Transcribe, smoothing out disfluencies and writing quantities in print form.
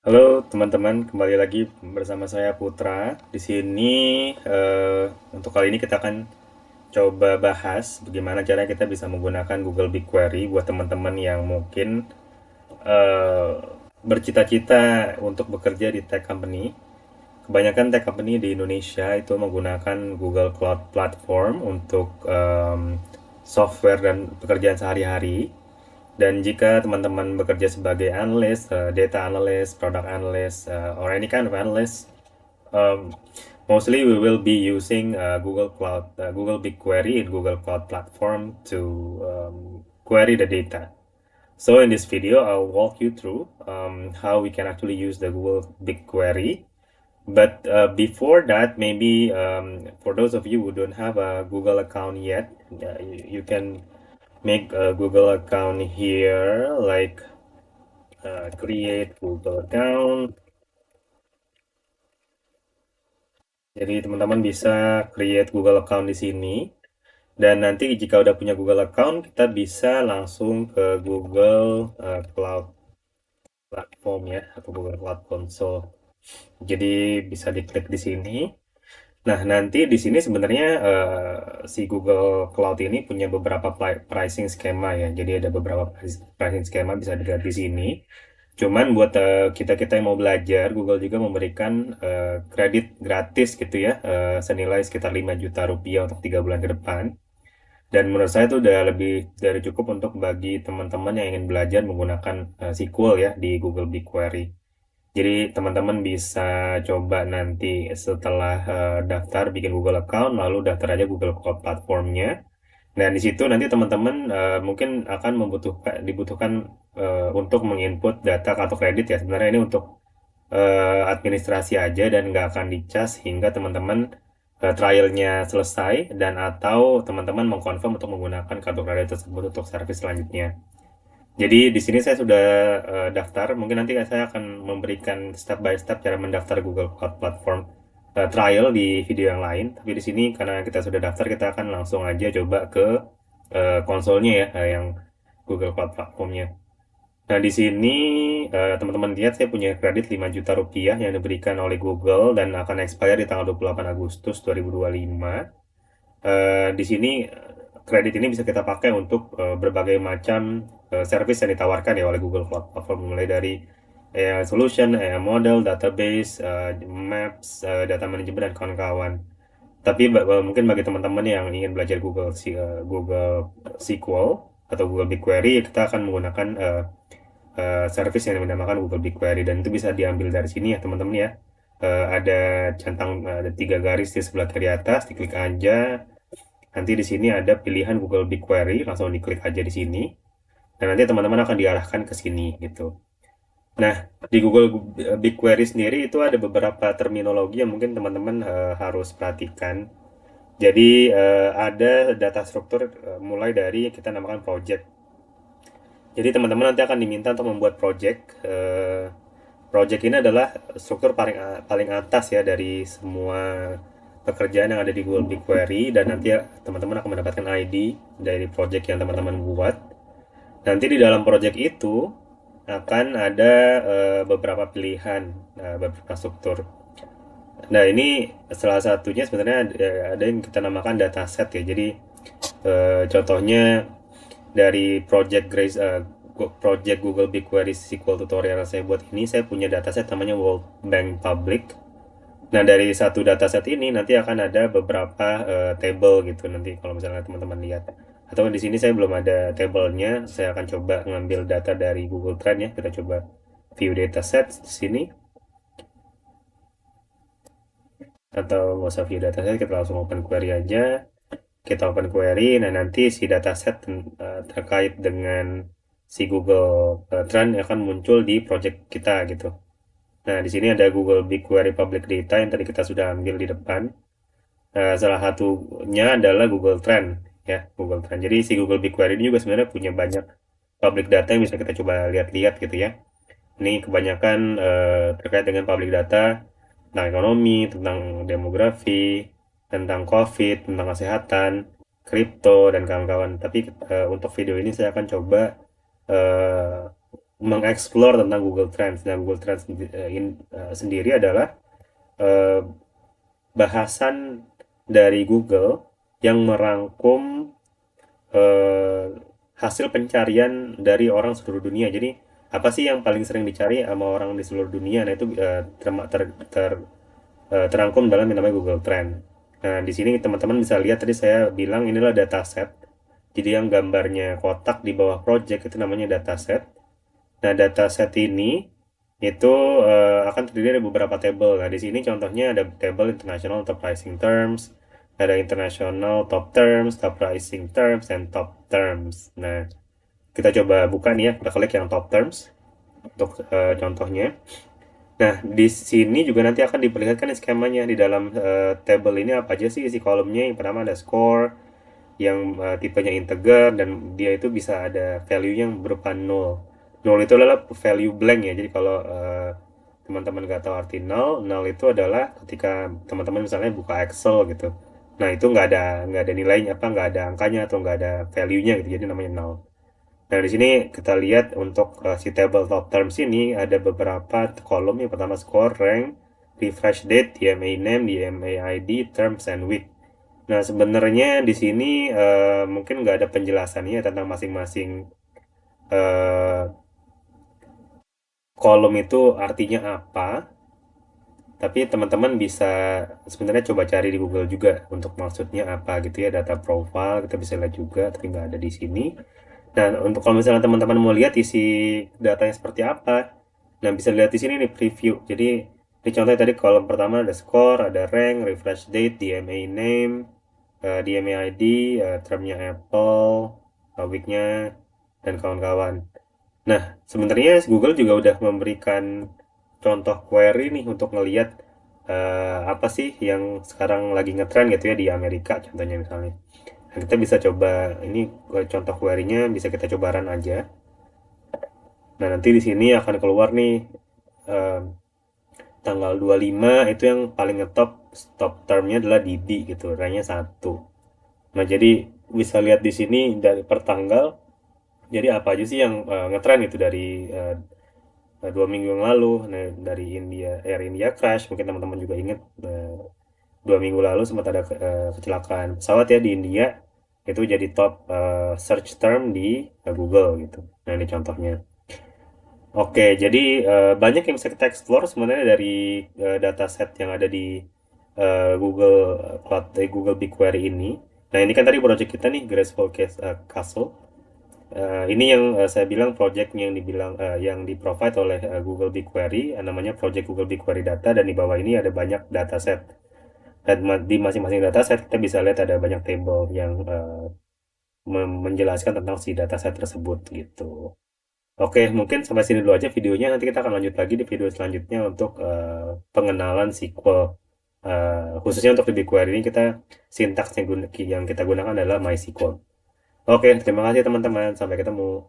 Halo teman-teman, kembali lagi bersama saya Putra. Di sini untuk kali ini kita akan coba bahas bagaimana cara kita bisa menggunakan Google BigQuery buat teman-teman yang mungkin eh, bercita-cita untuk bekerja di tech company. Kebanyakan tech company di Indonesia itu menggunakan Google Cloud Platform untuk software dan pekerjaan sehari-hari. Dan jika teman-teman bekerja sebagai analis, data analyst, product analyst, or any kind of analyst, um, mostly we will be using Google Cloud, Google BigQuery and Google Cloud Platform to query the data. So in this video, I'll walk you through how we can actually use the Google BigQuery. But before that, maybe for those of you who don't have a Google account yet, you can make a Google account here, like create Google account. Jadi teman-teman bisa create Google account di sini. Dan nanti jika udah punya Google account, kita bisa langsung ke Google Cloud Platform ya, atau Google Cloud Console. Jadi bisa diklik di sini. Nah, nanti di sini sebenarnya si Google Cloud ini punya beberapa pricing skema ya. Jadi ada beberapa pricing skema bisa dilihat di sini. Cuman buat kita-kita yang mau belajar, Google juga memberikan kredit gratis gitu ya, senilai sekitar 5 juta rupiah untuk 3 bulan ke depan. Dan menurut saya itu udah lebih dari cukup untuk bagi teman-teman yang ingin belajar menggunakan SQL ya di Google BigQuery. Jadi teman-teman bisa coba nanti setelah daftar bikin Google account, lalu daftar aja Google Cloud Platformnya. Dan di situ nanti teman-teman mungkin akan dibutuhkan untuk menginput data kartu kredit ya. Sebenarnya ini untuk administrasi aja dan nggak akan dicas hingga teman-teman trialnya selesai dan atau teman-teman mengkonfirm untuk menggunakan kartu kredit tersebut untuk servis selanjutnya. Jadi di sini saya sudah daftar. Mungkin nanti saya akan memberikan step by step cara mendaftar Google Cloud Platform trial di video yang lain. Tapi di sini karena kita sudah daftar, kita akan langsung aja coba ke konsolnya ya, yang Google Cloud Platformnya. Nah, di sini teman-teman lihat saya punya kredit 5 juta rupiah yang diberikan oleh Google dan akan expire di tanggal 28 Agustus 2025. Di sini kredit ini bisa kita pakai untuk berbagai macam service yang ditawarkan ya oleh Google Cloud Platform, mulai dari AI Solution, AI Model, Database, Maps, Data Management, dan kawan-kawan. Tapi mungkin bagi teman-teman yang ingin belajar Google SQL atau Google BigQuery, kita akan menggunakan service yang dinamakan Google BigQuery, dan itu bisa diambil dari sini ya teman-teman ya. Ada centang, ada 3 garis di sebelah kiri atas, diklik aja. Nanti di sini ada pilihan Google BigQuery, langsung diklik aja di sini. Dan nanti teman-teman akan diarahkan ke sini gitu. Nah, di Google BigQuery sendiri itu ada beberapa terminologi yang mungkin teman-teman harus perhatikan. Jadi ada data struktur mulai dari kita namakan project. Jadi teman-teman nanti akan diminta untuk membuat project. Project ini adalah struktur paling paling atas ya dari semua pekerjaan yang ada di Google BigQuery, dan nanti ya, teman-teman akan mendapatkan ID dari project yang teman-teman buat. Nanti di dalam project itu akan ada beberapa pilihan, beberapa struktur. Nah, ini salah satunya sebenarnya ada yang kita namakan dataset ya. Jadi contohnya dari project Google BigQuery SQL tutorial yang saya buat ini, saya punya dataset namanya World Bank Public. Nah, dari satu dataset ini nanti akan ada beberapa table gitu nanti kalau misalnya teman-teman lihat. Atau di sini saya belum ada tabelnya, saya akan coba ngambil data dari Google Trend ya. Kita coba view dataset di sini, atau nggak usah view dataset, kita langsung open query aja. Kita open query, nah nanti si dataset terkait dengan si Google Trend akan muncul di project kita gitu. Nah, di sini ada Google BigQuery Public Data yang tadi kita sudah ambil di depan. Salah satunya adalah Google Trend ya, Google Trend. Jadi si Google BigQuery ini juga sebenarnya punya banyak public data yang bisa kita coba lihat-lihat gitu ya. Ini kebanyakan terkait dengan public data tentang ekonomi, tentang demografi, tentang COVID, tentang kesehatan, kripto, dan kawan-kawan. Tapi untuk video ini saya akan coba mengeksplor tentang Google Trends. Nah, Google Trends sendiri adalah eh, bahasan dari Google yang merangkum eh, hasil pencarian dari orang seluruh dunia. Jadi apa sih yang paling sering dicari sama orang di seluruh dunia? Nah itu terangkum dalam yang namanya Google Trend. Nah di sini teman-teman bisa lihat tadi saya bilang inilah dataset. Jadi yang gambarnya kotak di bawah project itu namanya dataset. Nah, dataset ini itu akan terdiri dari beberapa table. Nah, di sini contohnya ada table international top pricing terms, ada international top terms, top pricing terms, dan top terms. Nah, kita coba buka nih ya, kita klik yang top terms untuk contohnya. Nah, di sini juga nanti akan diperlihatkan nih skemanya di dalam table ini apa aja sih isi kolomnya. Yang pertama ada score, yang tipenya integer dan dia itu bisa ada value yang berupa nol. Nol itu adalah value blank ya. Jadi kalau teman-teman nggak tahu arti nol, nol itu adalah ketika teman-teman misalnya buka Excel gitu. Nah itu nggak ada nilainya apa nggak ada angkanya atau nggak ada value-nya gitu. Jadi namanya nol. Nah di sini kita lihat untuk si table top terms ini ada beberapa kolom. Yang pertama score, rank, refresh date, DMA name, DMA ID, terms and week. Nah, sebenarnya di sini mungkin nggak ada penjelasannya tentang masing-masing eh, kolom itu artinya apa, tapi teman-teman bisa sebenarnya coba cari di Google juga untuk maksudnya apa gitu ya, data profile kita bisa lihat juga, tapi nggak ada di sini. Nah, untuk kalau misalnya teman-teman mau lihat isi datanya seperti apa, nah bisa lihat di sini nih preview. Jadi, ini contohnya tadi kolom pertama ada score, ada rank, refresh date, DMA name, DMA ID, termnya Apple, weeknya, dan kawan-kawan. Nah, sebenarnya Google juga udah memberikan contoh query nih untuk ngelihat apa sih yang sekarang lagi ngetren gitu ya di Amerika contohnya misalnya. Nah, kita bisa coba ini contoh query-nya bisa kita coba run aja. Nah, nanti di sini akan keluar nih eh, tanggal 25 itu yang paling ngetop stop termnya adalah DB gitu, rank-nya 1. Nah, jadi bisa lihat di sini dari per tanggal. Jadi apa aja sih yang ngetren itu dari 2 minggu yang lalu. Nah, dari Air India crash, mungkin teman-teman juga ingat 2 minggu lalu sempat ada kecelakaan pesawat ya di India. Itu jadi top search term di Google gitu. Nah, ini contohnya. Oke, jadi banyak yang bisa kita explore sebenarnya dari dataset yang ada di Google Cloud, Google BigQuery ini. Nah, ini kan tadi project kita nih, Graceful Castle. Ini yang saya bilang project yang dibilang yang di provide oleh Google BigQuery, namanya project Google BigQuery Data, dan di bawah ini ada banyak dataset. Dan di masing-masing dataset kita bisa lihat ada banyak table yang menjelaskan tentang si dataset tersebut gitu. Oke, mungkin sampai sini dulu aja videonya. Nanti kita akan lanjut lagi di video selanjutnya untuk pengenalan SQL. Khususnya untuk di BigQuery ini kita sintaks yang kita gunakan adalah MySQL. Oke, terima kasih teman-teman. Sampai ketemu.